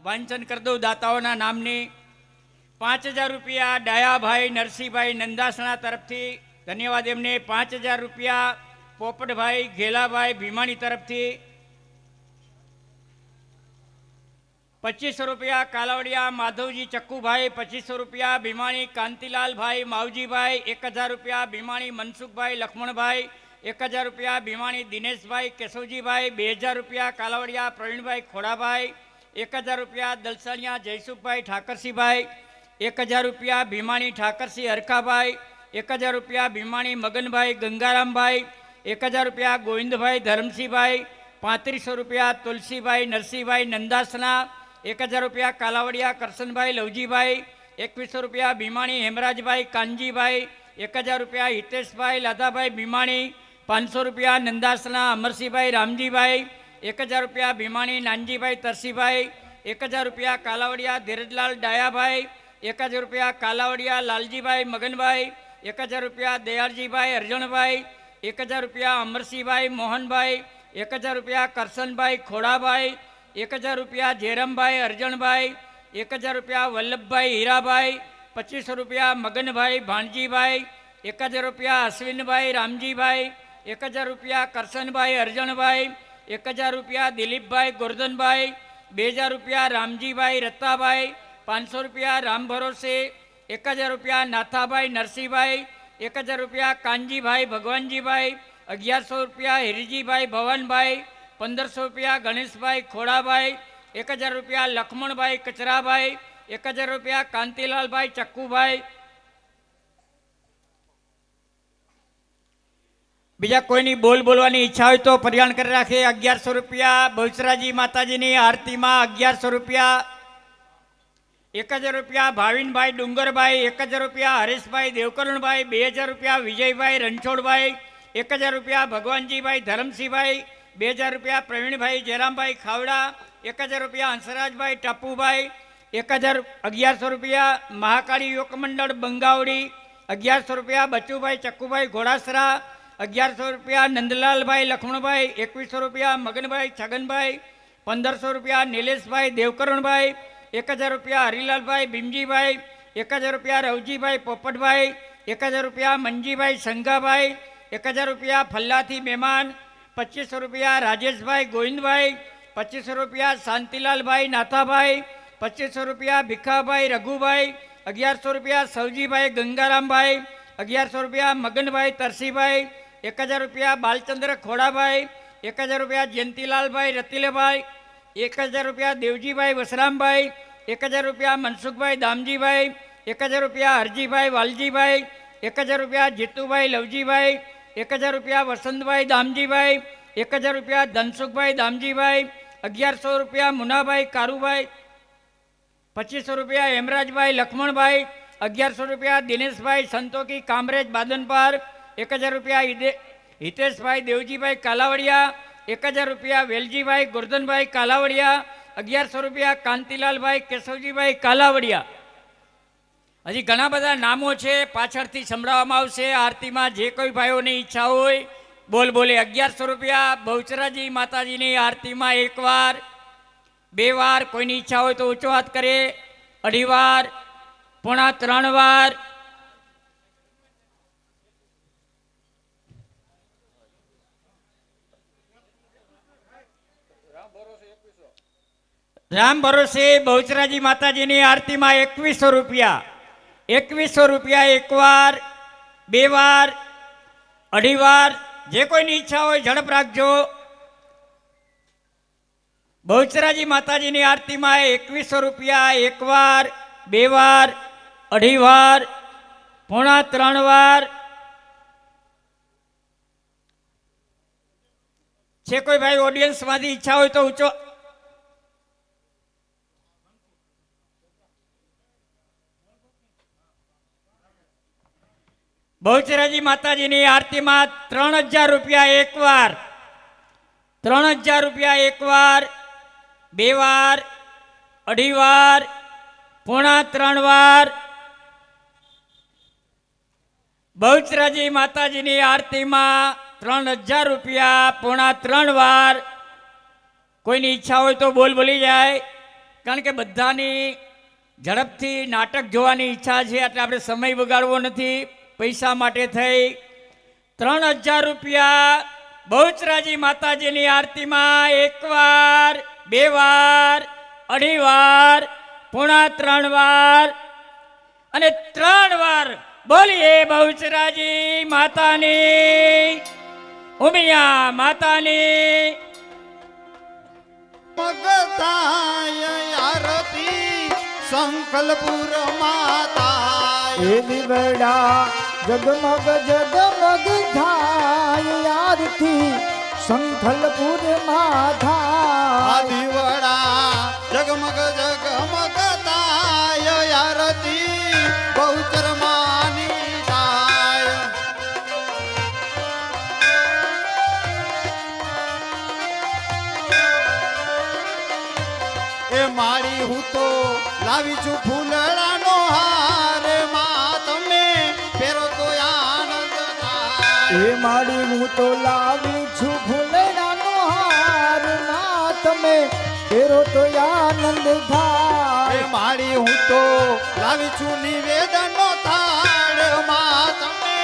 વાંચન કરી દઉં દાતાઓના નામની. 5000 રૂપિયા ડાયાભાઈ નરસિંહભાઈ નંદાસણા તરફથી, ધન્યવાદ એમને. 5000 રૂપિયા પોપટભાઈ ઘેલાભાઈ ભીમાણી તરફથી. 2500 રૂપિયા કાલાવડિયા માધવજી ચક્કુભાઈ. 2500 રૂપિયા ભીમાણી કાંતિલાલભાઈ માવજીભાઈ. 1000 રૂપિયા ભીમાણી મનસુખભાઈ લક્ષ્મણભાઈ. 1000 રૂપિયા ભીમાણી દિનેશભાઈ કેશવજીભાઈ. 2000 રૂપિયા કાલાવડિયા પ્રવીણભાઈ ખોડાભાઈ. 1000 રૂપિયા દલસાણિયા જયસુખભાઈ ઠાકરસિંહભાઈ. 1000 રૂપિયા ભીમાણી ઠાકરસિંહ હરખાભાઈ. 1000 રૂપિયા ભીમાણી મગનભાઈ ગંગારામભાઈ. 1000 રૂપિયા ગોવિંદભાઈ ધરમસિંહભાઈ. 3500 રૂપિયા તુલસીભાઈ નરસિંહભાઈ નંદાસના. 1000 રૂપિયા કાલાવડિયા કરશનભાઈ લવજીભાઈ. 2100 રૂપિયા ભીમાણી હેમરાજભાઈ કાનજીભાઈ. 1000 રૂપિયા હિતેશભાઈ લાધાભાઈ ભીમાણી. 500 રૂપિયા નંદાસના અમરસિંહભાઈ રામજીભાઈ. 1000 રૂપિયા ભીમાણી નાનજીભાઈ તરસીભાઈ. 1000 રૂપિયા કાલાવડિયા ધીરજલાલ ડાયાભાઈ. 1000 રૂપિયા કાલાવડિયા લાલજીભાઈ મગનભાઈ. 1000 રૂપિયા દયાળજીભાઈ અરજણભાઈ. 1000 રૂપિયા અમરસિંહભાઈ મોહનભાઈ. 1000 રૂપિયા કરશનભાઈ ખોડાભાઈ. 1000 રૂપિયા જેરમભાઈ અરજણભાઈ. 1000 રૂપિયા વલ્લભભાઈ હીરાભાઈ. 2500 રૂપિયા મગનભાઈ ભાણજીભાઈ. 1000 રૂપિયા અશ્વિનભાઈ રામજીભાઈ. 1000 રૂપિયા કરશનભાઈ અરજણભાઈ. 1000 રૂપિયા દિલીપભાઈ ગોરધનભાઈ. 2000 રૂપિયા રામજીભાઈ રત્તાભાઈ. 500 રૂપિયા રામ ભરોસે. 1000 રૂપિયા નાથાભાઈ નરસિંહભાઈ. 1000 રૂપિયા કાનજીભાઈ ભગવાનજીભાઈ. 1100 રૂપિયા હિરજીભાઈ ભવનભાઈ. 1500 રૂપિયા ગણેશભાઈ ખોડાભાઈ. 1000 રૂપિયા લક્ષ્મણભાઈ કચરાભાઈ. 1000 રૂપિયા કાંતિલાલભાઈ ચક્કુભાઈ. બીજા કોઈની બોલવાની ઈચ્છા હોય તો પરિયાણ કરી રાખે. 1100 રૂપિયા બહુચરાજી માતાજીની આરતીમાં 1100 રૂપિયા. 1000 રૂપિયા ભાવિનભાઈ ડુંગરભાઈ. 1000 રૂપિયા હરેશભાઈ દેવકરણભાઈ. 2000 રૂપિયા વિજયભાઈ રણછોડભાઈ. 1000 રૂપિયા ભગવાનજીભાઈ ધરમસિંહભાઈ. 2000 રૂપિયા પ્રવીણભાઈ જયરામભાઈ ખાવડા. 1000 રૂપિયા હંસરાજભાઈ ટપુભાઈ. 1100 રૂપિયા મહાકાળી યોગ મંડળ બંગાવડી. 1100 રૂપિયા બચુભાઈ ચક્કુભાઈ ઘોડાસરા. 1100 રૂપિયા નંદલાલભાઈ લક્ષ્મણભાઈ. 2100 રૂપિયા મગનભાઈ છગનભાઈ. 1500 રૂપિયા નિલેશભાઈ દેવકરણભાઈ. 1000 રૂપિયા હરિલાલભાઈ ભીમજીભાઈ. 1000 રૂપિયા રવજીભાઈ પોપટભાઈ. 1000 રૂપિયા મંજીભાઈ સંઘાભાઈ. 1000 રૂપિયા ફલ્લાથી મહેમાન. 2500 રૂપિયા રાજેશભાઈ ગોવિંદભાઈ. 2500 રૂપિયા શાંતિલાલભાઈ નાથાભાઈ. 2500 રૂપિયા ભીખાભાઈ રઘુભાઈ. 1100 રૂપિયા સવજીભાઈ ગંગારામભાઈ. 1100 રૂપિયા મગનભાઈ તરસીભાઈ. 1000 રૂપિયા બાલચંદ્ર ખોડાભાઈ. 1000 રૂપિયા જયંતિલાલભાઈ રતિલેભાઈ. 1000 રૂપિયા દેવજીભાઈ વસરામભાઈ. 1000 રૂપિયા મનસુખભાઈ દામજીભાઈ. 1000 રૂપિયા હરજીભાઈ વાલજીભાઈ. 1000 રૂપિયા જીતુભાઈ લવજીભાઈ. 1000 રૂપિયા વસંતભાઈ દામજીભાઈ. 1000 રૂપિયા ધનસુખભાઈ દામજીભાઈ. 1100 રૂપિયા મુનાભાઈ કારુભાઈ. 2500 રૂપિયા હેમરાજભાઈ લક્ષ્મણભાઈ. 1100 રૂપિયા દિનેશભાઈ સંતોકી કામરેજ બાદનપાર. 1000 રૂપિયા હિતેશભાઈ દેવજીભાઈ કાલાવડિયા. 1000 રૂપિયા વેલજીભાઈ ગોરધનભાઈ કાલાવડિયા. 1100 રૂપિયા કાંતિલાલભાઈ કેશવજીભાઈ કાલાવડિયા. હજી ઘણા બધા નામો છે, પાછળથી સંભળાવવામાં આવશે. આરતીમાં જે કોઈ ભાઈઓની ઈચ્છા હોય બોલે. 1100 રૂપિયા બહુચરાજી માતાજીની આરતીમાં 1 વાર 2 વાર. કોઈની ઈચ્છા હોય તો ઊંચો હાથ કરે. 2.5 વાર, 3.25 વાર. રામ ભરોસે બહુચરાજી માતાજીની આરતીમાં 2100 રૂપિયા. 2100 રૂપિયા 1 વાર, 2 વાર, 2.5 વાર. જે કોઈની ઈચ્છા હોય ઝડપ રાખજો. બહુચરાજી માતાજીની આરતીમાં 2100 રૂપિયા 1 વાર, 2 વાર, 2.5 વાર, 3.25 વાર. છે કોઈ ભાઈ ઓડિયન્સમાંથી ઈચ્છા હોય તો ઊંચો. બહુચરાજી માતાજીની આરતીમાં 3000 રૂપિયા 1 વાર, 3000 રૂપિયા 1 વાર, 2 વાર, 2.5 વાર, 3.25 વાર. બહુચરાજી માતાજીની આરતીમાં 3000 રૂપિયા 3.25 વાર. કોઈની ઈચ્છા હોય તો બોલી જાય. કારણ કે બધાની ઝડપથી નાટક જોવાની ઈચ્છા છે એટલે આપણે સમય બગાડવો નથી. પૈસા માટે થઈ 3000 રૂપિયા બહુચરાજી માતાજીની આરતીમાં 1 વાર, 2 વાર, 2.5 વાર, 3.25 વાર અને 3 વાર બોલીએ બહુચરાજી માતાની, ઉમિયા માતાની. મગતાય આરતી સંકલપુર માતા એ દીવડા જગમગ જગમગ થાય આરતી સંખલપુર માથા. દીવડા જગમગ જગમગ તાય આરતી બહુચર માની જાય. એ માળી હું તો લાવી છું ફૂલડાનો હાર, માં તમે પહેરો તો આનંદ થાય. એ માડી હું તો લાવી છું ફૂલડાનો હાર, માં તમે ફેરો તો આનંદ એ થાય. માળી હું તો લાવી છું નિવેદનનો થાળ, માં તમે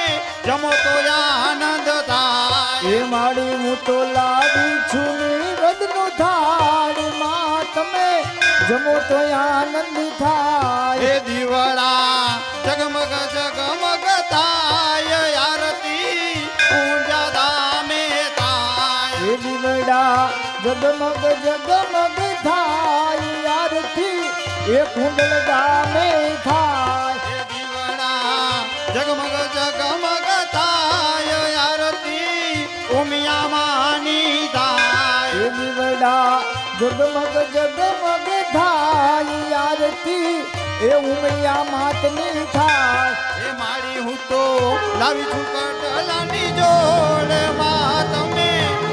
જમો તો આનંદ થાય. એ માડી હું તો લાવી છું નિવેદનો થાળ, માં તમે જમો તો આનંદ થાય. એ દીવડા જગમગ જગમગ થાય આરતી પૂજા ધામે થાય. એ દીવડા જગમગ જગમગ થાય આરતી એ કુંડળ ગામે થાય. એ દીવડા જગમગ જગમગ થાય આરતી ઉમિયા માની થાય. એ દીવડા જગમગ જગમગ થાય આરતી એ ઉમૈયા માતની થાય. એ માળી હું તો લાવી છું કટલાની જોડ, માં તમે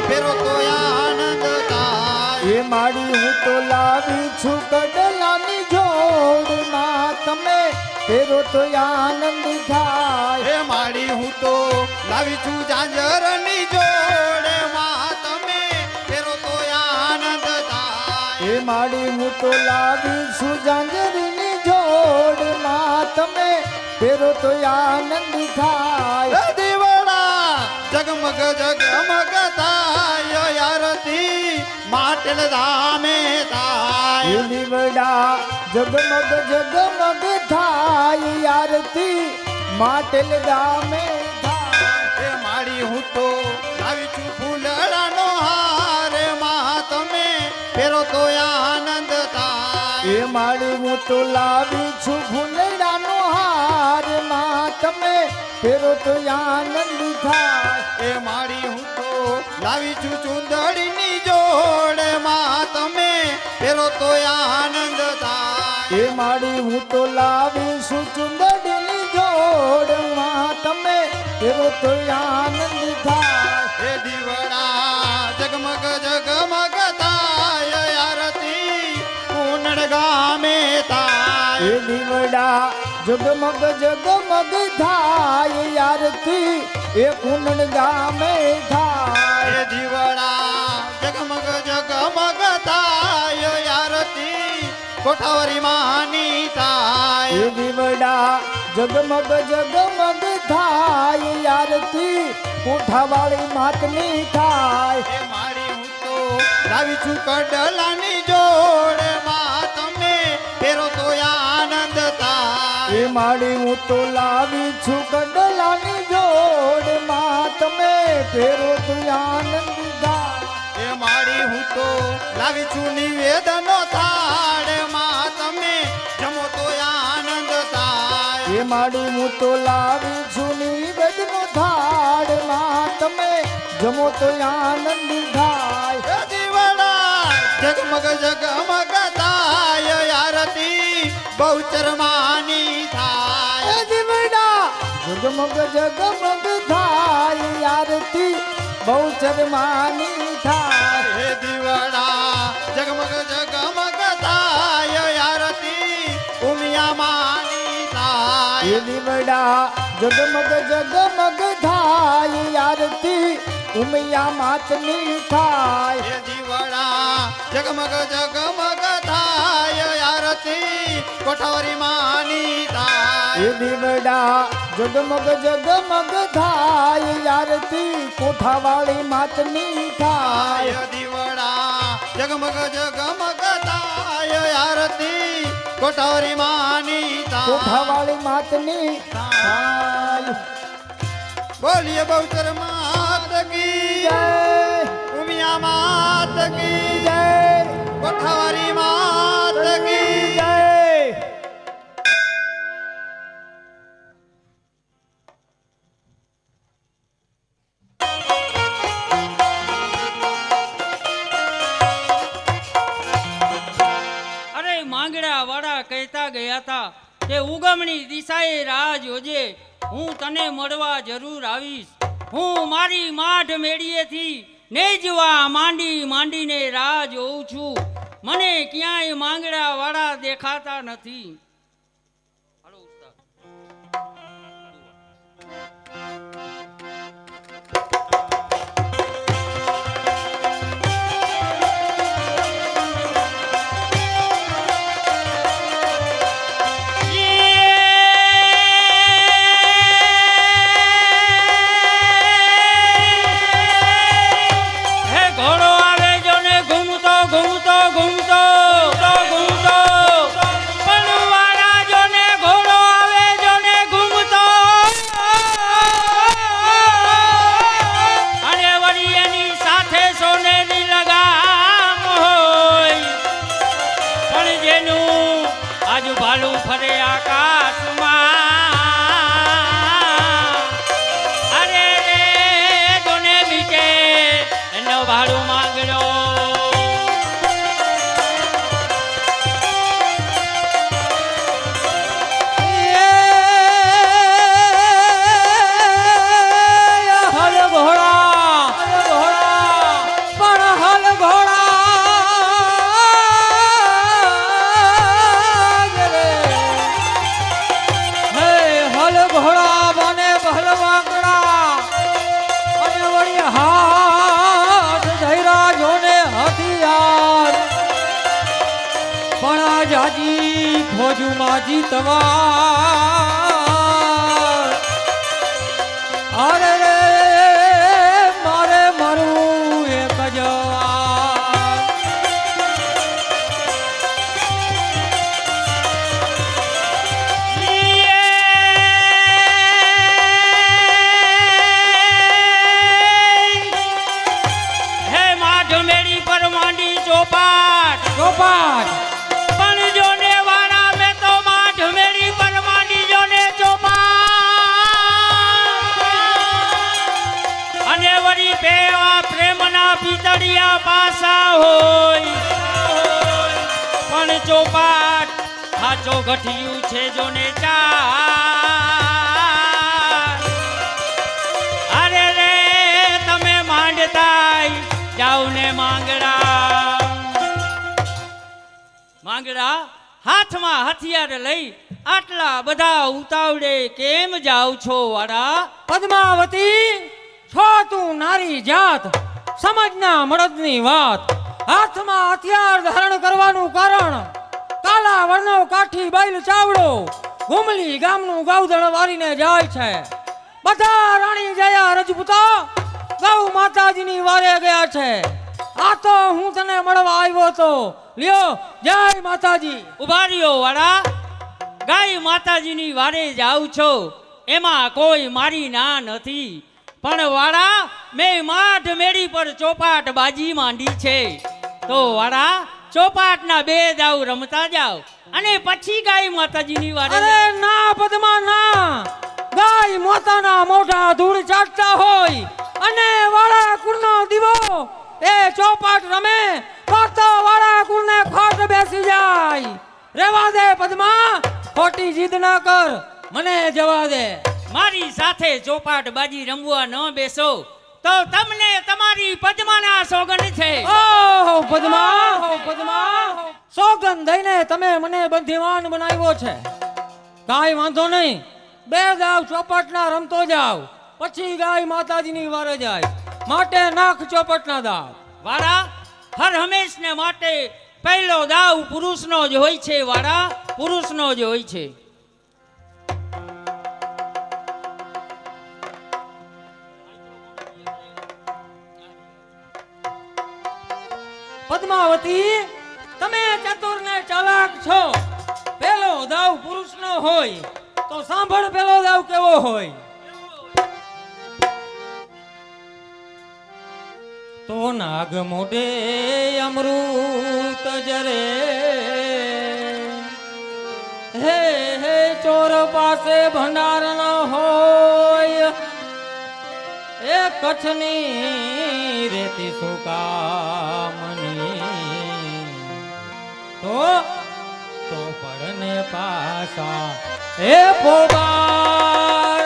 ફેરો તો આનંદ થાય. એ માડી હું તો લાવી છું કડલાની જોડ, માં તમે ફેરો તો આનંદ થાય. એ માળી હું તો લાવી છું ઝાંઝરની જોડ, માં તમે ફેરો તો આનંદ થાય. એ માડી હું તો લાવી છું ઝાંઝરની જોડ, માં તમે ફેરો તો આનંદ થાય. એ દીવડા જગમગ જગમગ થાય આરતી માટેલ ધામે એ થાય. દીવડા જગમગ જગમગ થાય આરતી માટેલ ગામે થાય. એ માળી હું તો લાવી છું ફૂલડાનો હાર, માં તમે ફેરો તો આનંદ થાય. એ માડી હું તો લાવી છું ફૂલડાનો હાર, માં તમે ફેરો તો આનંદ થાય. એ માળી હું તો લાવી છું ચુંદડીની જોડ, માં તમે ફેરો તો આનંદ થાય. એ માડી હું તો લાવી છું ચુંદડીની જોડ, માં તમે ફેરો તો આનંદ થાય. એ દીવડા જગમગ જગમગ થાય આરતી કુંડ ગામે થાય. એ દીવડા જગમગ જગમગ થાય આરતી એ કુંડ ગામે થાય. એ દીવડા જગમગ જગમગ થાય આરતી કોઠાવરી માની એ થાય. દીવડા જગમગ જગમગ થાય આરતી કોઠાવાળી માતની થાય. એ માળી હું તો લાવી છું કડલાની જોડ, માં તમે ફેરો તો આનંદ થાય. એ માડી હું તો લાવી છું કડલાની જોડ, માં તમે ફેરો તો આનંદ થાય. એ માળી હું તો લાવી છું નિવેદનો થાળ, માં તમે જમો તો આનંદ થાય. એ માડી હું તો લાવી છું નિવેદનો થાળ, માં તમે જમો તો આનંદ થાય. એ દીવડા જગમગ જગમગ થાય આરતી બહુચર માની એ થાય. દીવડા જગમગ જગમગ થાય આરતી બહુચર માની થાય. એ દીવડા જગમગ જગમગ થાય આરતી ઉમિયા માની એ થાય. દીવડા જગમગ જગમગ થાય આરતી ઉમૈયા માતની થાય એ દીવડા જગમગ જગમગ થાય આરતી કોઠાવરી માની એ થાય દીવડા જગમગ જગમગ થાય આરતી કોઠાવાળી માતની થાય આય દીવડા જગમગ જગમગ થાય આરતી કોઠાવરી માની થાય કોઠાવાળી માતની થાય બોલીએ બહુચર માત કી જય ઉમિયા માત કી જય કોઠાવરી માત કી જય અરે માંગડા વાળા કહેતા ગયા હતા કે ઉગમણી દિશાએ રાહ જોજે, હું તને મળવા જરૂર આવીશ. હું મારી માઢ મેળીએથી નેજવા માંડી માંડીને રાહ જોઉં છું. મને ક્યાંય માંગડા વાળા દેખાતા નથી. હાલો ઉસ્તાદ. હે ઘોડો આવે જો ને ઘૂમતો ઘૂમતો ઘૂમતો ઘૂમતો પણ વાળા જો ને ઘોડો આવે જો ને ઘૂમતો અને વળી એની સાથે સોનેરી લગામ હોય પણ જેનું આજુ ભાલું ફરે આકાશમાં અરે રે જોને બીજે એનો ભાડું માંગડો હલ ઘોડા પણ હલ હે હલ ઘોડા બને ભલવાંગડા અને વળી હાથ ધૈરા જોને હથિયાર પણ આ જાજી ફોજુમાં જીતવા અરે રે મારે મારું એક જવાન હે માઢ મેળી પર માંડી ચોપાટ ચોપાટ પણ જોને વાળા મેં તો માઢ મેળી પર માંડી જોને ચોપાટ અને વળી પેવા પ્રેમના પિતળિયા પાસા હોય પણ ચોપાટ સાચો ઘટ્યું છે જોને ચાર અરે રે તમે માંડતાય જાવ ને માંગડા હાથમાં હથિયાર લઈ આટલા બધા ઉતાવળે કેમ જાવ છો વાળા? પદ્માવતી છો તું નારી જાત સમજના મળદની વાત હાથમાં હથિયાર ધારણ કરવાનું કારણ કાલા વર્ણો કાઠી બાઈલ ચાવડો હુમલી ગામનું ગૌધણ વારીને જાય છે. બધા રાણી જયા રજપૂતો ગૌ માતાજીની વારે ગયા છે. આ તો હું તને મળવા આવ્યો તો લ્યો જય માતાજી. ઉભા રહ્યો વાળા, ગાય માતાજીની વારે જાવ છો એમાં કોઈ મારી ના નથી, પણ વાળા મેં માઠ મેળી પર ચોપાટ બાજી માંડી છે, તો વાળા ચોપાટના બે દાવ રમતા જાવ અને પછી ગાય માતાજીની વારે અરે ના પદ્મા ના, ગાય મોતાના મોઢા ધૂળ ચાટતા હોય અને વાળા કુળનો દીવો એ ચોપાટ રમે તો વાળા કુળને ખોટ બેસી જાય. રેવા દે પદ્મા, ખોટી જીદ ના કર, મને જવા દે. મારી સાથે ચોપાટ બાજી રમવા ન બેસો તો તમને તમારી પદ્માના સોગંદ છે. ઓહ પદ્મા, સોગંદ દઈને તમે મને બંધીવાન બનાવ્યો છે. કાંઈ વાંધો નહીં, બે દાવ ચોપાટના રમતો જાવ પછી ગાય માતાજીની વારે જાય. માટે નાખ ચોપટના દાવ. વાળા હર હંમેશને માટે પહેલો દાવ પુરુષનો જ હોય છે વાળા, પુરુષનો જ હોય છે. પદ્માવતી, તમે ચતુર ને ચાલાક છો. પેલો દાવ પુરુષનો હોય તો સાંભળ પેલો દાવ કેવો હોય. તો નાગ મોઢે અમૃત જરે, હે હે ચોર પાસે ભંડાર ન હોય, એ કચ્છની રેતી સુકામની, તો પડને પાસા એ પોબાર.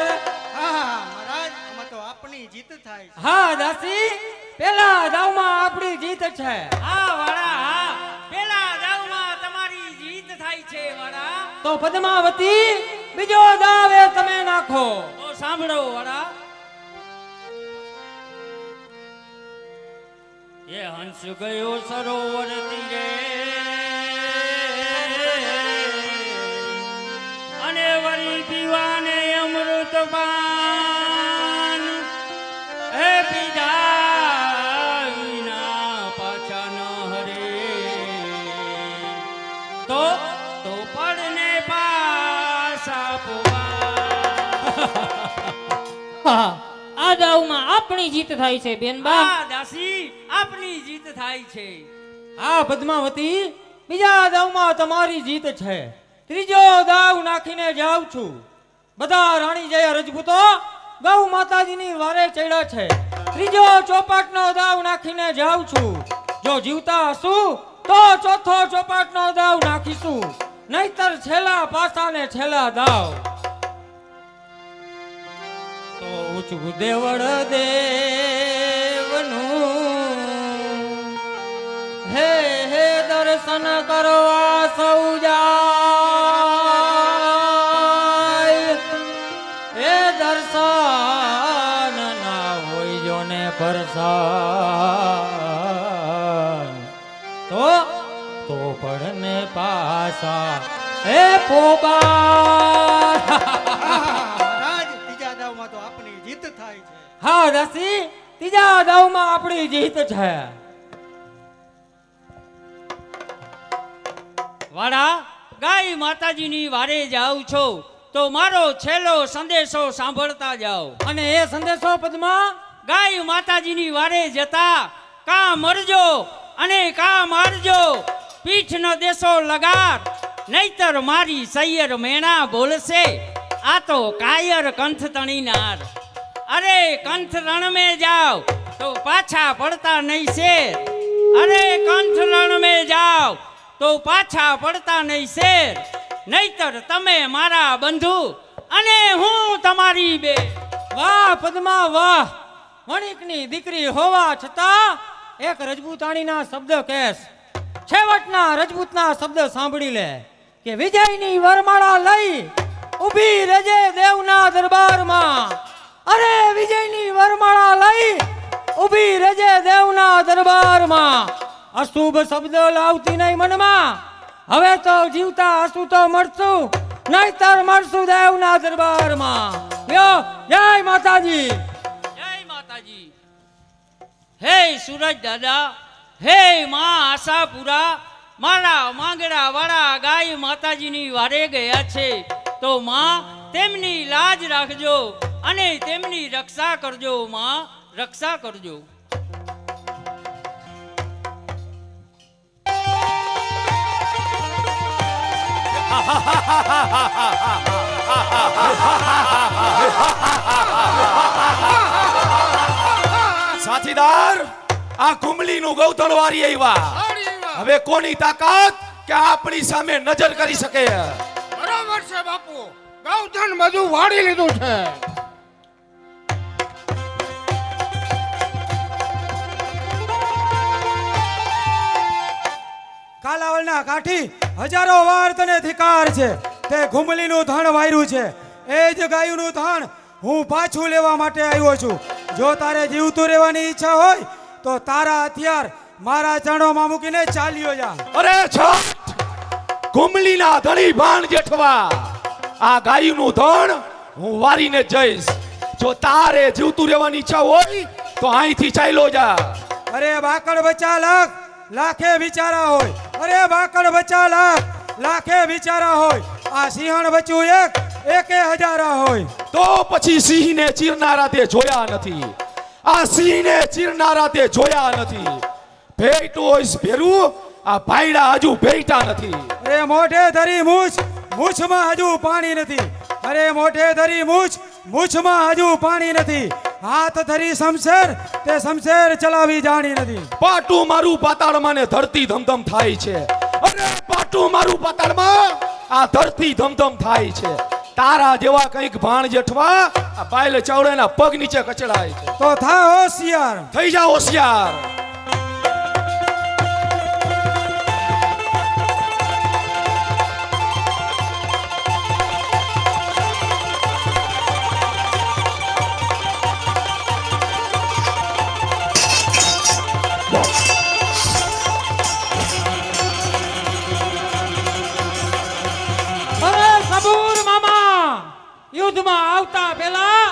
મહારાજ આમાં તો આપણી જીત થાય છે. હા દાસી, પેલા દાવમાં આપણી જીત છે. હા વાળા, હા પેલા દાવમાં તમારી જીત થાય છે વાળા. તો પદ્માવતી, બીજો દાવ એ તમે નાખો. તો સાંભળો વાળા. એ હંસ ગયો સરોવર તીરે, અને વળી પીવાને અમૃત પાન, એ પીધા વિના પાછા ન હરે, તો પડને પાછા પોવા. આ દાવમાં આપણી જીત થાય છે બેનબા. હા દાસી, આપની જીત થાય છે. હા પદ્માવતી, બીજા દાવમાં તમારી જીત છે. ત્રીજો દાવ નાખીને જાઉં છું. બધા રાણી જય રજપૂતો ગૌ માતાજીની વારે ચડ્યા છે. ત્રીજો ચોપાટનો દાવ નાખીને જાઉં છું. જો જીવતા હશું તો ચોથો ચોપાટનો દાવ નાખીશું, નહીતર છેલ્લા પાસા ને છેલ્લા દાવ. તો ઊંચું દેવળ દેવનું, હે હે દર્શન કરવા સૌ જાય, એ દર્શન ના હોય જોને પરસાન, તો પડને પાસા એ પોબા. મહારાજ ત્રીજા દાવમાં તો આપણી જીત થાય છે. હા દાસી, ત્રીજા દાવમાં આપણી જીત છે. વાળા, ગાય માતાજીની વારે જાઉં છો તો મારો છેલ્લો સંદેશો સાંભળતા જાઓ. અને એ સંદેશો પદ્મા, ગાય માતાજીની વારે જતા કા મરજો અને કા મારજો, પીઠ ન દેશો લગાર, નહીતર મારી સૈયર મેણા બોલશે, આ તો કાયર કંથ તણીનાર. અરે કંથ રણ में જાઓ તો પાછા પડતા નહીં શેર, અરે કંથ રણ में જાઓ તો પાછા પડતા નહીં શેર, નહીતર તમે મારા બંધુ અને હું તમારી બે. વાહ પદ્મા વાહ. વણિકની દીકરી હોવા છતાં એક રજપૂતાણીના શબ્દ કેસ, છેવટના રજપૂતના શબ્દ સાંભળી લે કે વિજયની વરમાળા લઈ ઊભી રહેજે દેવના દરબારમાં. અરે વિજયની વરમાળા લઈ ઊભી રહેજે દેવના દરબારમાં. અશુભ શબ્દ લાવતી નહીં મનમાં, હવે તો જીવતા હશું તો મળશું, નહીતર મળશું દેવના દરબારમાં. લ્યો, જય માતાજી. જય માતાજી. હે સુરજ દાદા, હે માં આશાપુરા, મારા માંગડા વાળા ગાય માતાજીની વારે ગયા છે, તો માં તેમની લાજ રાખજો અને તેમની રક્ષા કરજો. માં રક્ષા કરજો. સાથીદાર, આ કુંબલીનું ગૌતણ વારી આવ્યા. હવે કોની તાકાત કે આપણી સામે નજર કરી શકે? બરાબર છે બાપુ, ગૌધન બધું વાળી લીધું છે. કાલાવલના કાઠી હજારો વાર તને ધિકાર છે. તે ઘુમલીનું ધણ વાર્યું છે, એ જ ગાયનું ધણ હું પાછું લેવા માટે આવ્યો છું. જો તારે જીવતું રહેવાની ઈચ્છા હોય તો તારા હથિયાર મારા ચરણોમાં મૂકીને ચાલ્યો જા. અરે છટ કુંબલીના ધણી ભાણ જેઠવા, આ ગાયનું ધણ હું વારીને જઈશ. જો તારે જીવતું રહેવાની ઈચ્છા હોય તો અહીંથી ચાલ્યો જા. અરે બાકડ બચ્ચા લાખ લાખે વિચારા હોય. અરે બાકડ બચ્ચા લાખે વિચારા હોય. આ સિંહણ બચ્ચું એકે હજારા હોય. તો પછી સિંહને ચીરનારા તે જોયા નથી. આ સિંહને ચીરનારા તે જોયા નથી. ભેટું હોઈશ ભેરું, આ ભાઈડા હજુ ભેટા નથી. અરે મોઢે ધરી મૂછમાં હજુ પાણી નથી. અરે મોઢે ધરી મૂછમાં હજુ પાણી નથી. હાથ ધરી શમશેર તે શમશેર ચલાવી જાણી નથી. પાટું મારું પાતાળમાં ને ધરતી ધમધમ થાય છે. અરે પાટું મારું પાતાળમાં આ ધરતી ધમધમ થાય છે. તારા જેવા કંઈક ભાણ જેઠવા આ બાયલ ચાવડાના પગ નીચે કચડાય છે. તો થા હોશિયાર. થઈ જા હોશિયાર. અરે સબૂર મામા, યુદ્ધમાં આવતા પહેલા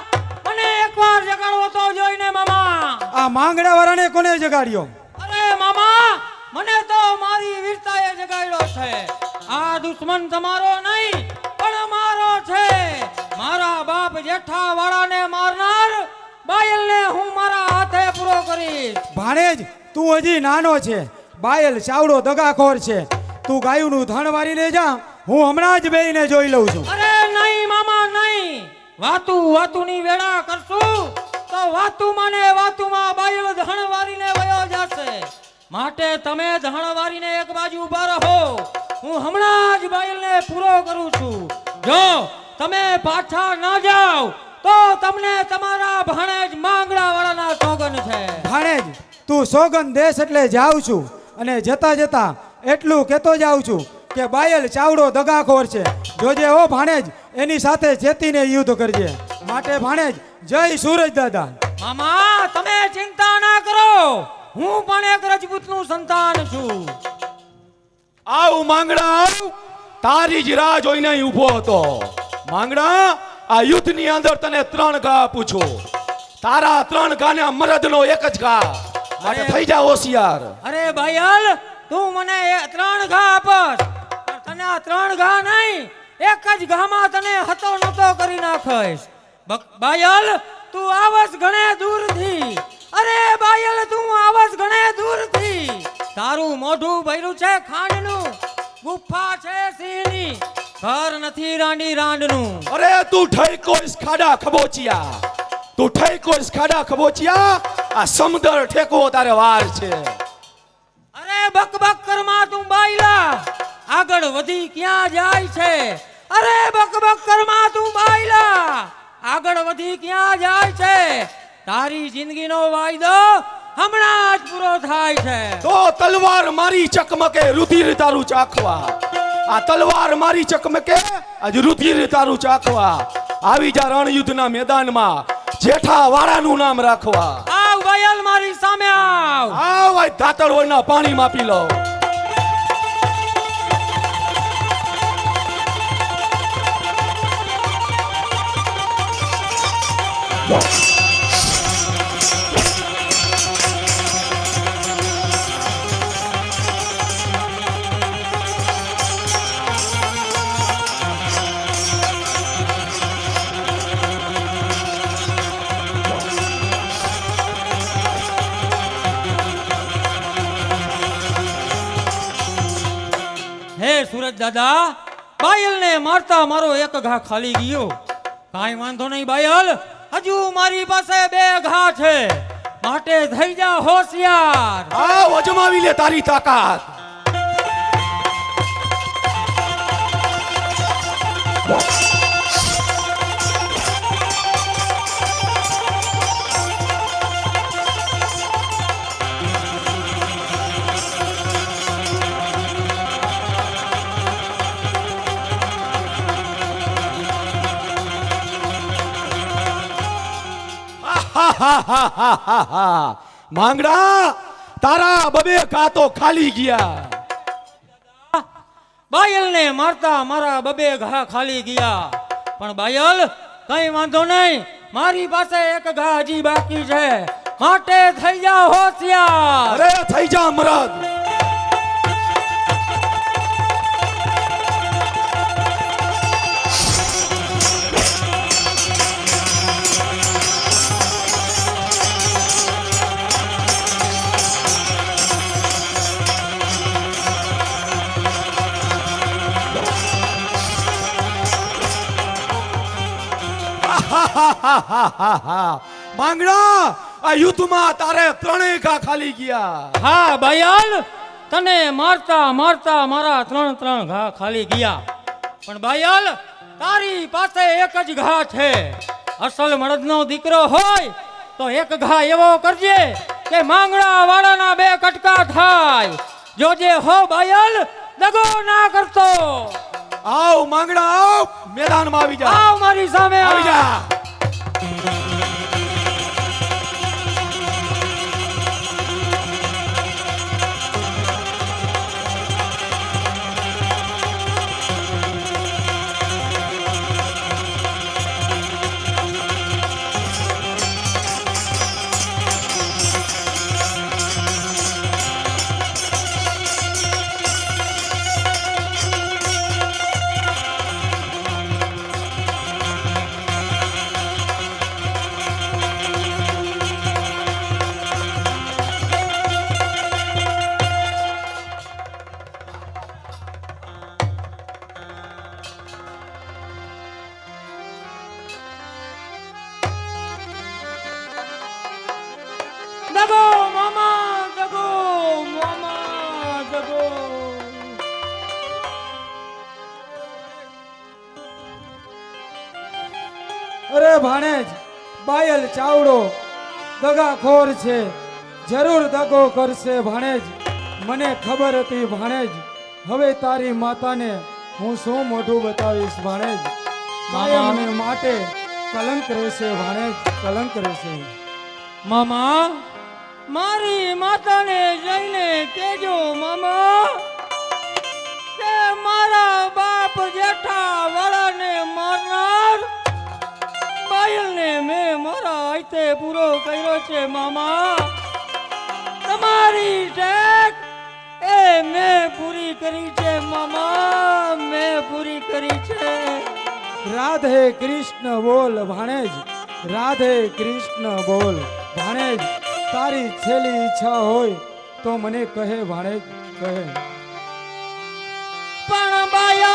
મને એકવાર જગાડવો તો જોઈને મામા. આ માંગડા વાળાને કોને જગાડ્યો? અરે મામા, મને તો મારી વીરતાએ જગાડ્યો છે. આ દુશ્મન તમારો નહીં પણ મારો છે. મારા બાપ જેઠા વાળાને મારનાર બાયલને હું મારા હાથે પૂરો કરીશ. ભાણેજ, તું હજી નાનો છે. બાયલ ચાવડો દગાખોર છે. તું ગાયુંનું ધણ વારીને જા, હું હમણાં જ બેહીને જોઈ લઉં છું. અરે નહીં મામા નહીં. વાતુની વેળા કરશું તો વાતુમાં બાયલ ધણ વારીને વયો જશે. માટે તમે ધણ વારીને એક બાજુ ઊભા રહો. હું હમણાં જ બાયલને પૂરો કરું છું. જો તમે પાછા ન જાઓ તો તમને તમારા ભાણેજ માંગડા વાળાના સોગન છે. ભાણેજ, તું સોગન દેશ એટલે જાઉં છું. અને જતા જતા એટલું કહેતો જાઉં છું કે બાયલ ચાવડો દગાખોર છે. જોજે હો ભાણેજ, એની સાથે ચેતીને યુદ્ધ કરજે. માટે ભાણેજ, જય સૂરજ દાદા. મામા તમે ચિંતા ના કરો. હું પણ એક રજપૂતનું સંતાન છું. આવ માંગડા આવ. તારી જ રાહ જોઈને અહીં ઊભો હતો. માંગડા, આ યુદ્ધની અંદર તને 3 ઘા પૂછું. તારા 3 ઘાને મરદનો એક જ ઘા. માટે થઈ જા હોશિયાર. અરે બાયલ, તું મને 3 ઘા આપસ, પણ તને આ 3 ઘા નહીં, એક જ ઘામાં તને હતો નતો કરી નાખીશ. બાયલ, તું આવસ ઘણે દૂરથી. અરે બાયલ, તું આવસ ઘણે દૂરથી. તારું મોઢું ભર્યું છે ખાંડનું, ગુફા છે સિંહની, ઘર નથી રાંડી રાંડનું. અરે તું ઠઈકો ઇસ ખાડા ખબોચિયા. તું ઠઈકો ઇસ ખાડા ખબોચિયા. આ સમદર ઠેકો તારે વાર છે. અરે બકબક કરમાં તું બાયલા, આગળ વધી ક્યાં જાય છે? અરે બકબક કરમાં તું બાયલા, આગળ વધી ક્યાં જાય છે? તારી જિંદગીનો વાયદો હમણાં જ પૂરો થાય છે. તો તલવાર મારી ચકમકે રુધિર તારું ચાખવા. આ તલવાર મારી ચકમકે આજ રુધિર તારું ચાખવા. આવી જા રણયુદ્ધના મેદાનમાં જેઠા વાળાનું નામ રાખવા. આવ બાયલ, મારી સામે આવ. આવ આ ધાતળવળના પાણીમાં પી લો. હે સુરજ દાદા, બાયલને મારતા મારો એક ઘા ખાલી ગયો. કાંઈ વાંધો નહીં બાયલ, હજુ મારી પાસે 2 ઘા છે. માટે થઈ જા હોશિયાર. આવ અજમાવી લે તારી તાકાત. આહાહાહાહા. માંગડા તારા બબે કાતો ખાલી ગયા. બાયલને મારતા મારા બબે ઘા ખાલી ગયા. પણ બાયલ કઈ વાંધો નહીં, મારી પાસે એક ઘા હજી બાકી છે, માટે થઈ જા હોશિયાર. અરે થઈ જા મરદ. માંગડા આ યુદ્ધમાં તારે ત્રણેય ઘા ખાલી ગયા. હા બાયલ, તને મારતા મારતા મારા 3 ઘા ખાલી ગયા. પણ બાયલ, તારી પાસે એક જ ઘા છે. અસલ મળદનો દીકરો હોય તો એક ઘા એવો કરજે કે માંગડા વાળાના 2 કટકા થાય. જોજે હો બાયલ, દગો ના કરતો. આવ માંગડા આવ, મેદાનમાં આવી જા. આવ મારી સામે આવી જા. દગો મામા, દગો મામા, દગો. અરે ભાણેજ, બાયલ ચાવડો દગાખોર છે, જરૂર દગો કરશે ભાણેજ. મને ખબર હતી ભાણેજ. હવે તારી માતાને હું શું મોઢું બતાવીશ ભાણેજ. કાયમને માટે કલંક રહેશે ભાણેજ, કલંક રહેશે. મામા, મારી માતાને જઈને કેજો મામા કે મારા બાપ જેઠા વાળાને મારનાર બાયલને મેં મારા હાથે પૂરો કર્યો છે મામા. તમારી ટેક એ મેં પૂરી કરી છે મામા, મેં પૂરી કરી છે. રાધે કૃષ્ણ બોલ ભાણેજ, રાધે કૃષ્ણ બોલ ભાણેજ. તારી છેલ્લી ઈચ્છા હોય તો મને કહે ભાણેજ, કહે. પણ બાયલ,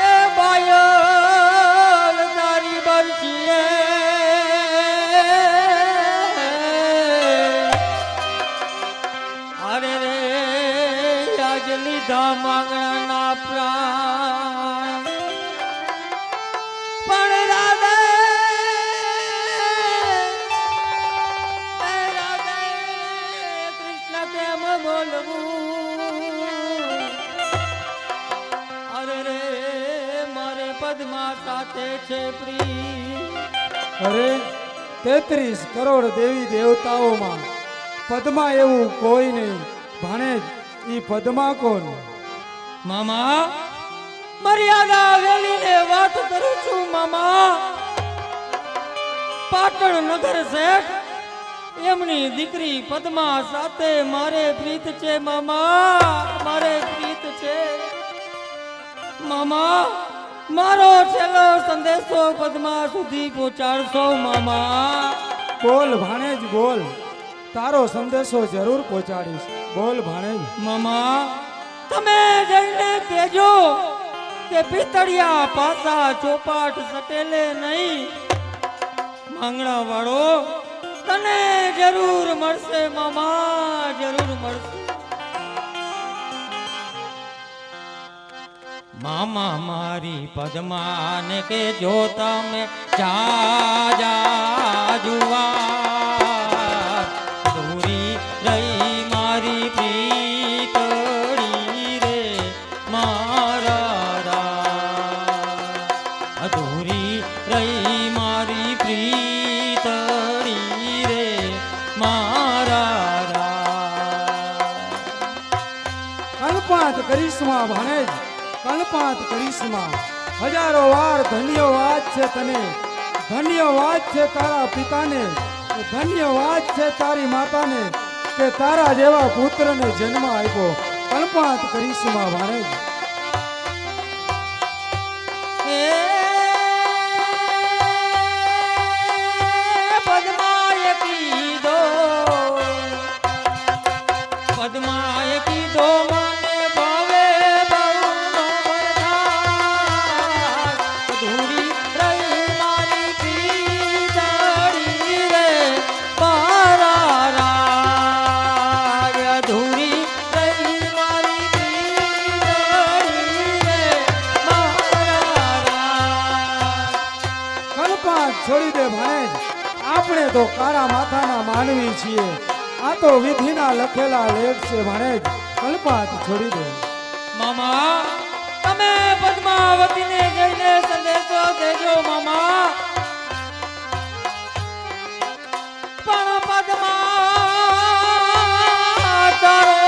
એ બાયલ તારી બરજીએ અરે રે આજ લીધા માંગણાના પ્રાણ. પણ રાધે, રાધે કૃષ્ણ કેમ બોલવું? અરે રે મારે પદ્મા સાથે છે પ્રીત. અરે 33 કરોડ દેવી દેવતાઓમાં પદ્મા એવું કોઈ નહીં ભાણેજ. ઈ પદ્મા કોણ? મામા, મર્યાદા વેલીને વાત કરું છું મામા. પાટણ નગર શેઠ એમની દીકરી પદ્મા સાથે મારે પ્રીત છે મામા, મારે પ્રીત છે મામા. મારો છેલ્લો સંદેશો પદ્મા સુધી પહોંચાડશો મામા. બોલ ભાણેજ બોલ, તારો સંદેશો જરૂર પહોંચાડીશ. બોલ ભાણેજ. મામા, તમે જઈને કહેજો કે પિતળિયા પાસા ચોપાટ સટેલે નહીં. માંગણા વાળો તને જરૂર મળશે મામા, જરૂર મળશે. મામા મારી પદ્માને કે જો તમે જા જુવાર દૂરી રહી મારી પ્રીતળી રે મારા રાજ. કલ્પાંત કરીશમાં ભાણેજ, કલ્પાંત કરીશમાં. હજારો વાર ધન્યવાદ છે તને, ધન્યવાદ છે તારા પિતાને, ધન્યવાદ છે તારી માતાને કે તારા જેવા પુત્રને જન્મ આપ્યો. કલ્પાંત કરીશમાં ભાણેજ. પદ્માએ કીધો, પદ્માએ કીધો મને ભાવે બહુનો વરદાન. અધૂરી રહી મારી પીતળી રે મારા રાજ. અધૂરી રહી મારી પીતળી રે મારા રાજ. કલ્પાંત છોડી દે ભાણેજ, આપણે તો કાળા માથાના માનવી છીએ. આ તો વિધિના લખેલા લેખ છે ભાણેજ. કલ્પાંત છોડી દે. મામા, તમે પદ્માવતીને જઈને સંદેશો દેજો મામા. પણ પદ્મા તારો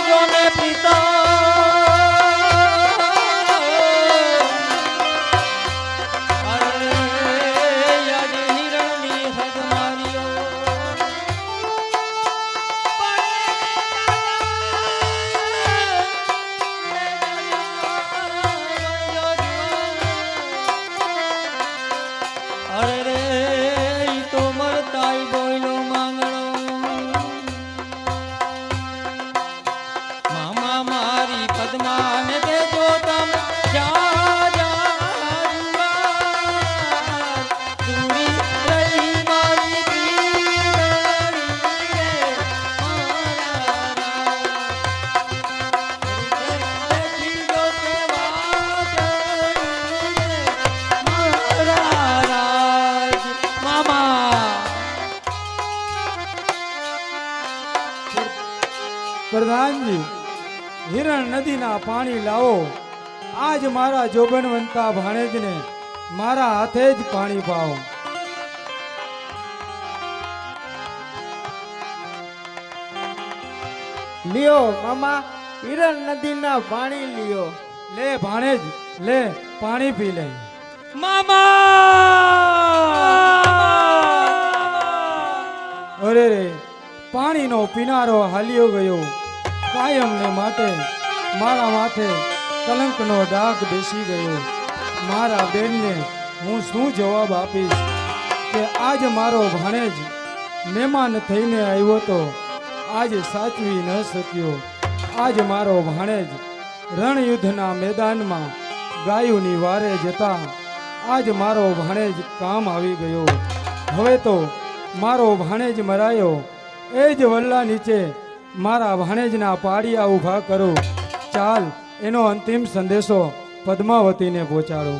જોને પિતા. અરે યાદ હિરણની હદ માર્યો. અરે રે ઈ તો મરતાય બોયલો માંગણો. મામા મારી પદ્માને દેજો તમે જા જા જુવાર. દૂરી રહી મારી પીતળી રે મારા રાજ. બેઠી જો સેવા કરી રે મારા રાજ. મામા પ્રધાનજી, હિરણ નદીના પાણી લાવો. આજ મારા જોબનવંતા ભાણેજને મારા હાથે જ પાણી પાઓ. લ્યો મામા, હિરણ નદીના પાણી લ્યો. લે ભાણેજ, લે પાણી પી લે. અરે રે, પાણીનો પીનારો હાલ્યો ગયો. કાયમને માટે મારા માથે કલંકનો ડાઘ બેસી ગયો. મારા બેનને હું શું જવાબ આપીશ કે આજ મારો ભાણેજ મહેમાન થઈને આવ્યો તો આજ સાચવી ન શક્યો. આજ મારો ભાણેજ રણયુદ્ધના મેદાનમાં ગાયોની વારે જતા આજ મારો ભાણેજ કામ આવી ગયો. હવે તો મારો ભાણેજ મરાયો. એ જ વલ્લા નીચે મારા ભાણેજના પાડિયા ઊભા કરો. ચાલ એનો અંતિમ સંદેશો પદ્માવતીને પહોંચાડો.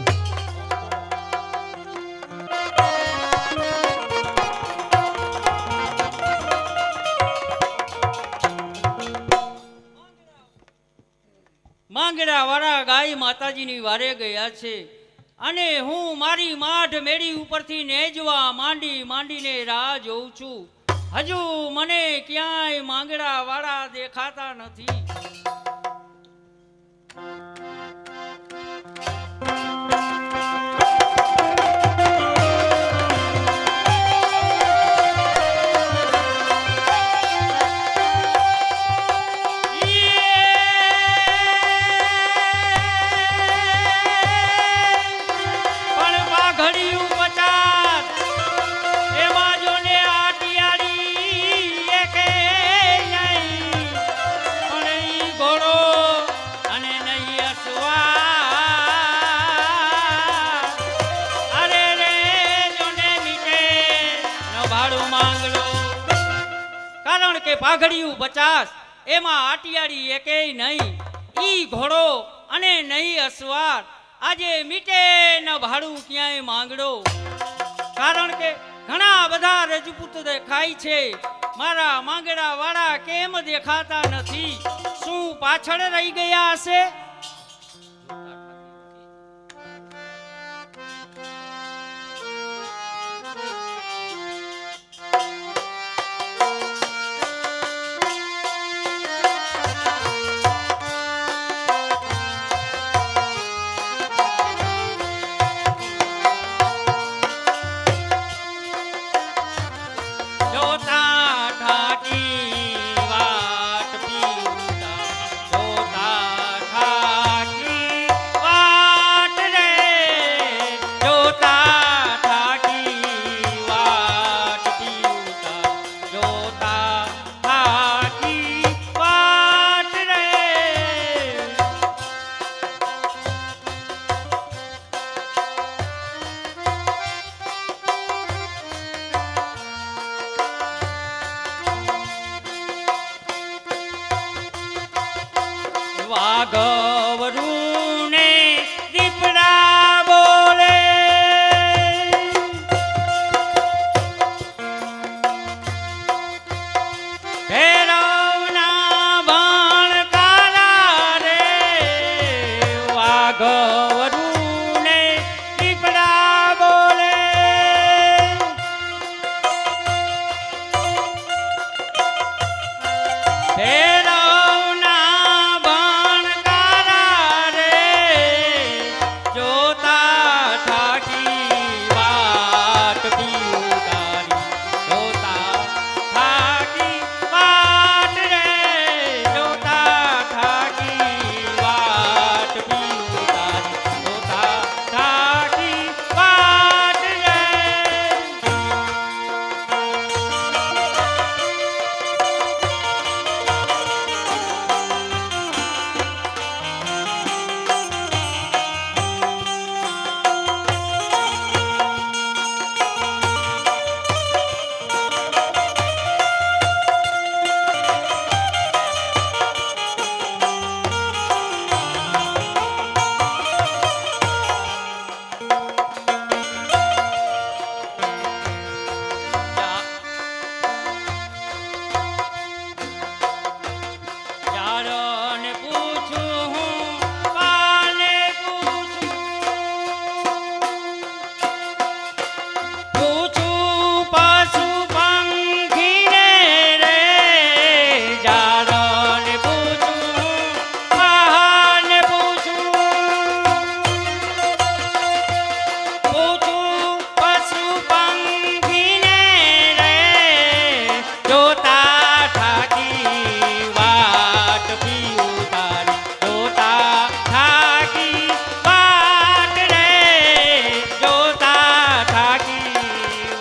માંગડા વાળા ગાય માતાજીની વારે ગયા છે અને હું મારી માઢ મેળી ઉપરથી નેજવા માંડીને રાહ જોઉં છું. હજુ મને ક્યાંય માંગડા વાળા દેખાતા નથી. પાઘડિયું 50 એમાં આટિયાળી એકેય નહીં. ઈ ઘોડો અને નહીં અસવાર. આજે મીટે ન ભાડું ક્યાંય માંગડો. કારણ કે ઘણા બધા રજપૂત દેખાય છે, મારા માંગડા વાળા કેમ દેખાતા નથી? શું પાછળ રહી ગયા હશે? વાઘવરુને દીપડા બોલે ભૈરવના ભણકારા રે વાઘવરુને દીપડા બોલે ભૈરવના ભણકારા રે જોતા થાકી વાટ પીયું તારી જોતા થાકી વાટ રે જોતા થાકી વાટ પીયું તારી જોતા થાકી વાટ રે જાડને પૂછું હું પાને પૂછું પશુ પંખીને રે જાડને પૂછું પાને પૂછું પશુ પંખીને રે જોતા થાકી વાટ પીયું તારી જોતા થાકી વાટ રે જોતા થાકી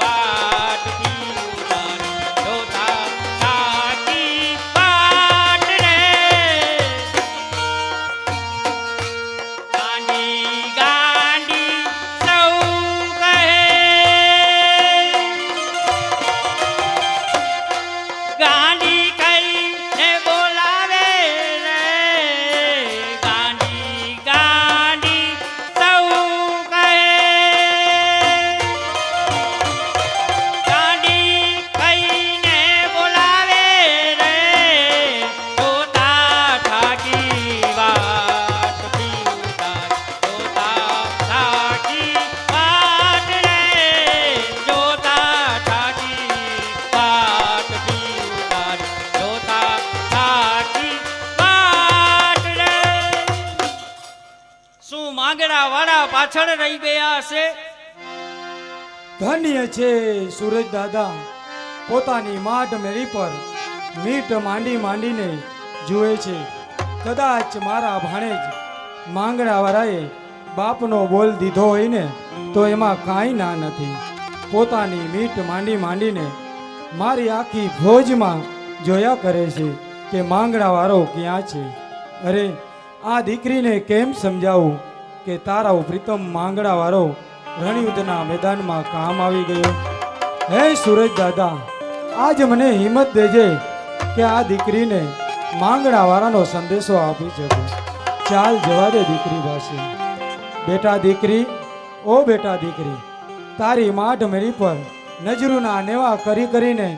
વાટ પીયું તારી જોતા થાકી વાટ રે ગાંડી ગાંડી સૌ કહે ગાંડી કઈને બોલાવે રે ગાંડી ગાંડી સૌ કહે ગાંડી કઈને બોલાવે રે જોતા થાકી વાટ પીયું તારી જોતા થાકી વાટ રે જોતા થાકી વાટ પીયું તારી જોતા થાકી વાટ રે શું માંગડા વાળા પાછળ રહી ગયા હશે ધન્ય છે સુરજ દાદા પોતાની માટ મેળી પર મીટ માંડી માંડીને જુએ છે. કદાચ મારા ભાણેજ માંગણાવાળાએ બાપનો બોલ દીધો હોય ને તો એમાં કાંઈ ના નથી. પોતાની મીટ માંડી માંડીને મારી આખી ફોજમાં જોયા કરે છે કે માંગણાવાળો ક્યાં છે. અરે આ દીકરીને કેમ સમજાવું કે તારા પ્રીતમ માંગણાવાળો રણયુદ્ધના મેદાનમાં કામ આવી ગયો. હે સુરજ દાદા આજ મને હિંમત દેજે કે આ દીકરીને માંગણાવાળાનો સંદેશો આપી શકું. ચાલ જવા દે દીકરી પાસે. બેટા દીકરી, ઓ બેટા દીકરી, તારી માઠ મેરી પર નજરુના નેવા કરી કરીને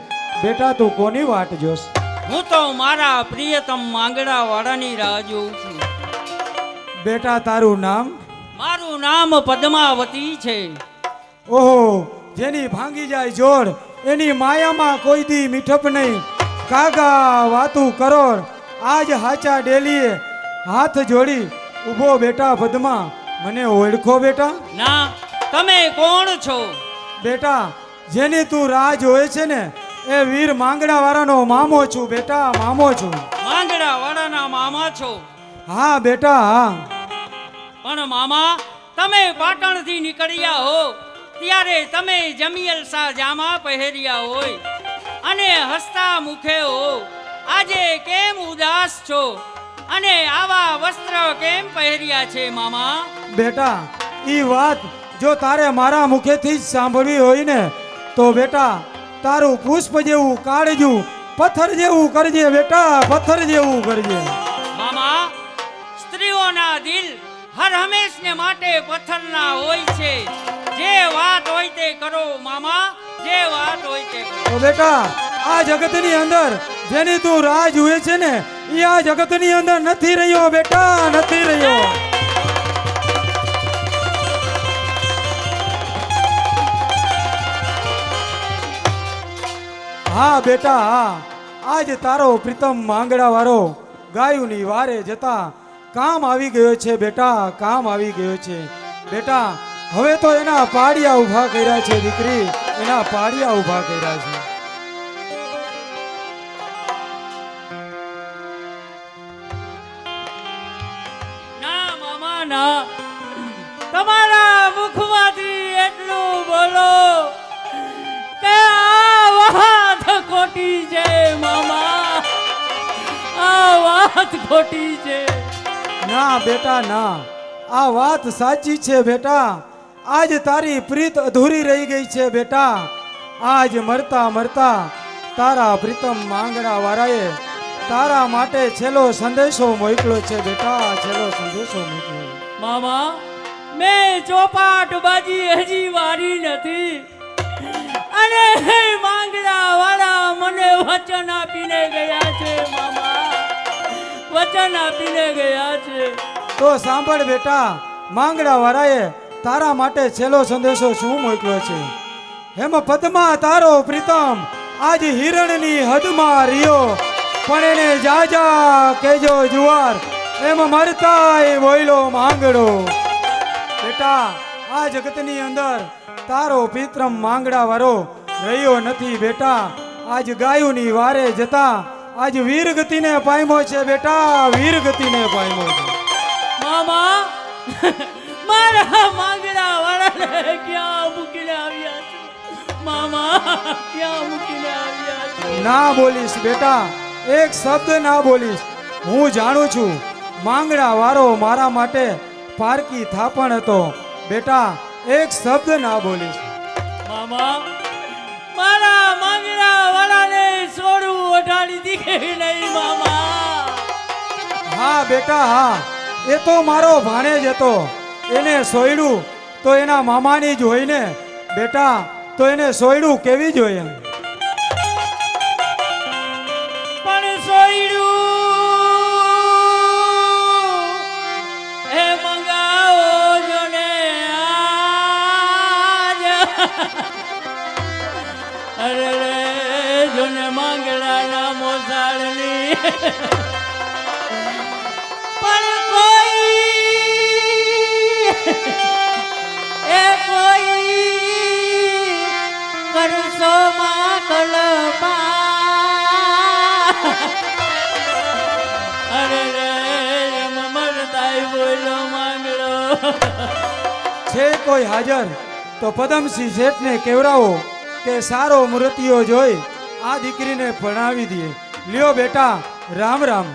બેટા તું કોની વાટ જોશ? હું તો મારા પ્રિયતમ માંગડા વાળાની રાહ જોઉં છું. બેટા તારું નામ? મારું નામ પદ્માવતી છે. ઓહો, જેની ભાંગી જાય જોડ એની માયામાં કોઈ દી મીઠપ નહીં. કાગા વાતું કરોડ આજ હાચા ડેલીએ હાથ જોડી ઊભો બેટા પદ્મા, મને ઓળખો બેટા? ના, તમે કોણ છો? બેટા જેની તું રાહ જોએ છે ને એ વીર માંગણા વાળાનો મામો છું બેટા, મામો છું. માંગડા વાળાના મામા છો? હા બેટા હા. પણ મામા, તમે પાટણથી નીકળ્યા હો ત્યારે તમે જમિયલ શાહ જામા પહેર્યા હોય અને હસતા મુખે હો. આજે કેમ ઉદાસ છો અને આવા વસ્ત્ર કેમ પહેર્યા છે મામા? બેટા ઈ વાત જો તારે મારા મુખેથી જ સાંભળવી હોય ને તો બેટા તારું પુષ્પ જેવું કાળજું પથ્થર જેવું કરજે બેટા, પથ્થર જેવું કરજે. મામા, ગરીબોના દિલ હર હંમેશને માટે પથ્થરના હોય છે. જે વાત હોય તે કરો મામા, જે વાત હોય તે કરો. તો બેટા આ જગતની અંદર જેની તું રાહ જુએ છે ને એ આ જગતની અંદર નથી રહ્યો બેટા, નથી રહ્યો. હા બેટા હા, આજ તારો પ્રીતમ માંગડા વાળો ગાયુની વારે જતા કામ આવી ગયો છે બેટા, કામ આવી ગયો છે બેટા. હવે તો એના પાડિયા ઊભા કર્યા છે દીકરી, એના પાડિયા ઊભા કર્યા છે. ના મામા ના, તમારા મુખમાંથી એટલું બોલો કે આ વાત ખોટી છે મામા, આ વાત ખોટી છે. ના બેટા ના, આ વાત સાચી છે બેટા. આજ તારી પ્રીત અધૂરી રહી ગઈ છે બેટા. આજ મરતા મરતા તારા પ્રીતમ માંગણા વાળાએ તારા માટે છેલ્લો સંદેશો મોકલ્યો છે બેટા, છેલ્લો સંદેશો મોકલ્યો. મામા, મેં ચોપાટ બાજી હજી વારી નથી અને હે માંગડા વાળા મને વચન આપીને ગયા છે મામા, વચન આપીને ગયા છે. તો સાંભળ બેટા, માંગણા વાળાએ તારા માટે છેલ્લો સંદેશો શું મોકલ્યો છે. હેમ પદ્મા તારો પ્રીતમ આજ હિરણની હદમાં રહ્યો, પણ એને જાજા કેજો જુવાર એમ મરતાય બોયલો માંગડો. બેટા આ જગતની અંદર તારો પ્રીતમ માંગડા વાળો રહ્યો નથી બેટા. આજ ગાયુની વારે જતા આજ વીરગતિને પામ્યો છે બેટા, વીરગતિને પામ્યો છે. મામા, મારા માંગડા વાળાને ક્યાં મૂકીને આવ્યા છો મામા, ક્યાં મૂકીને આવ્યા છો? ના બોલીશ બેટા, એક શબ્દ ના બોલીશ. હું જાણું છું માંગડા વાળો મારા માટે પારકી થાપણ હતો બેટા, એક શબ્દ ના બોલીશ. મામા, મારા માંગડા વાળાને છોડવું ઓઢાડી દીધી નહીં મામા. હા બેટા હા, એ તો મારો ભાણેજ હતો. એને સોયડું તો એના મામાની જ હોય ને બેટા, તો એને સોયડું કેવી જોઈએ. પણ સોયડું એ મંગાવો જો ને આજ. અરે રે જો ને માંગડાના મોસાળની પણ કોઈ એ કોઈ કરશો માં કલપા. અરે રે મમરતાય બોલો માંગડો. છે કોઈ હાજર તો પદમસિંહ શેઠને કેવરાવો કે સારો મૂર્તિઓ જોઈ આ દીકરીને ભણાવી દે. લ્યો બેટા, રામ રામ.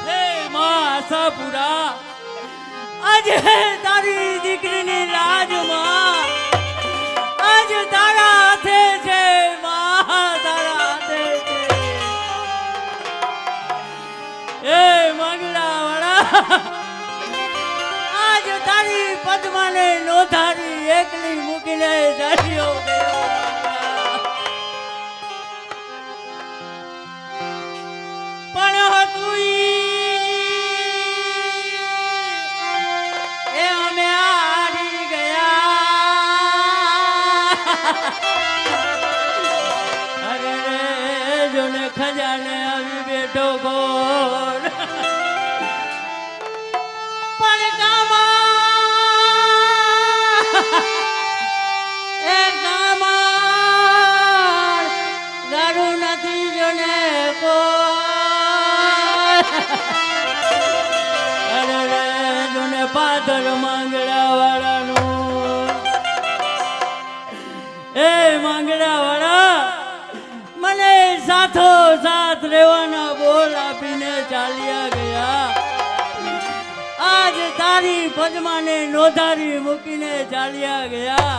હે માં આશાપુરા, આજે તારી દીકરીની રાજમાં આજ તારા હાથે છે માં, તારા હાથે છે. એ માંગડા વાળા, આજ તારી પદ્માને નોધારી એકલી મૂકીને જાડ્યો ગયો માંગડા. પણ હતું એ અમે હારી ગયા. અરે રે જોને ખજાને આવી બેઠો ગોર. પણ કામા ગારું નથી જોને અરે રે જોને પાદર માંગડા વાળાનું. એ માંગડા વાળા, મને સાથો સાથ રહેવાના બોલ આપીને ચાલ્યા ગયા. આજ તારી પદ્માને નોધારી મૂકીને ચાલ્યા ગયા.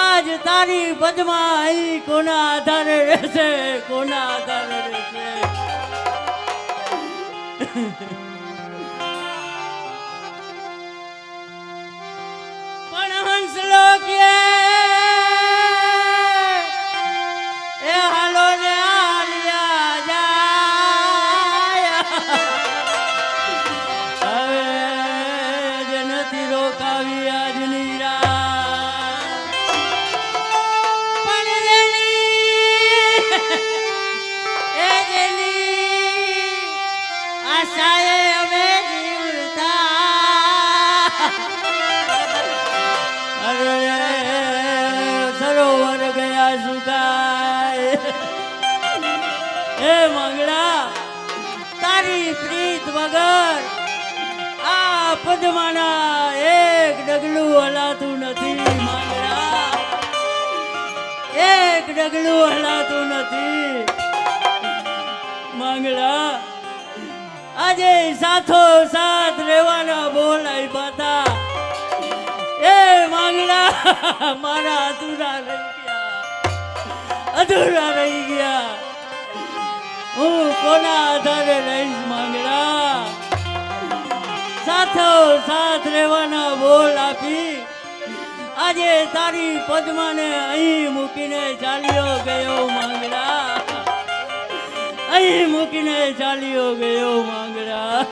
આજ તારી પદ્મા અહીં કોના આધારે રહેશે, કોના આધારે રહેશે? પણ હંસલો કે એ હાલો ને આલિયા જાય હવે જ નથી રોકાવી આજની રાત પણ એની આશાએ અમે જીવતા અરે સરોવર ગયા સુકાય હે મંગળા તારી પ્રીત વગર આ પદ્માના એક ડગલું હલાતું નથી મંગળા એક ડગલું હલાતું નથી મંગળા આજે સાથો સાથ રહેવાના બોલ આપ્યા હતા એ માંગલા મારા અધૂરા રહી ગયા હું કોના આધારે રહીશ માંગલા સાથો સાથ રહેવાના બોલ આપી આજે તારી પદ્માને અહીં મૂકીને ચાલ્યો ગયો માંગલા અહીં મૂકીને ચાલ્યો ગયો માંગલા